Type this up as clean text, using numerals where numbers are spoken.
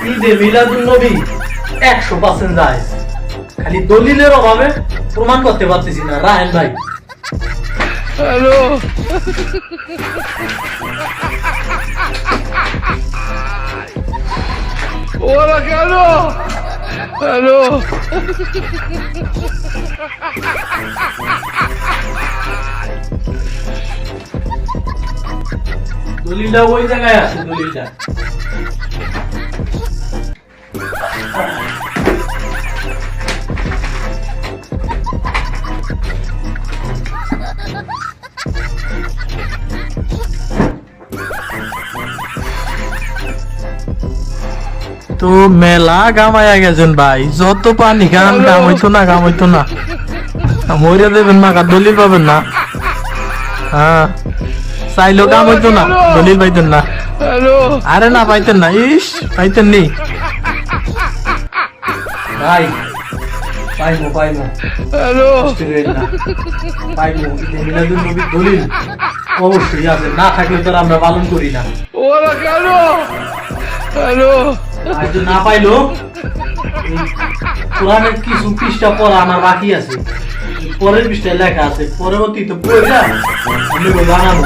ঈদে মিলাদুন নবী 100% যায়, খালি দলিলের অভাবে প্রমাণ করতে পারতেছি না। রাহেন ভাই, হ্যালো ওরা কেন? হ্যালো দলিলটা ওই জায়গায় আছে, দলিলটা। তো মেলা গামায়া গেছেন ভাই, যত পানি গান কাম হইতো না মরিয়া দেবেন না, দলিল পাবেন না। হ্যাঁ, চাইলেও কাম হইতো না, দলিল পাইতেন না। হ্যালো আরে না, পাইতেন না, ইস পাইতেন নি ভাই। পাইমো হ্যালো পাইমো মিলাদুন নবীর দলিল অবশ্যই আছে, না থাকলে তো আর আমরা পালন করি না। ওরা কেন? হ্যালো আর যদি না পাইলো, এই কোরআনের কিছু পৃষ্ঠা পড়া আমার বাকি আছে, পরের পৃষ্ঠায় লেখা আছে, পরবর্তীতে পড়ে আমি জানাবো।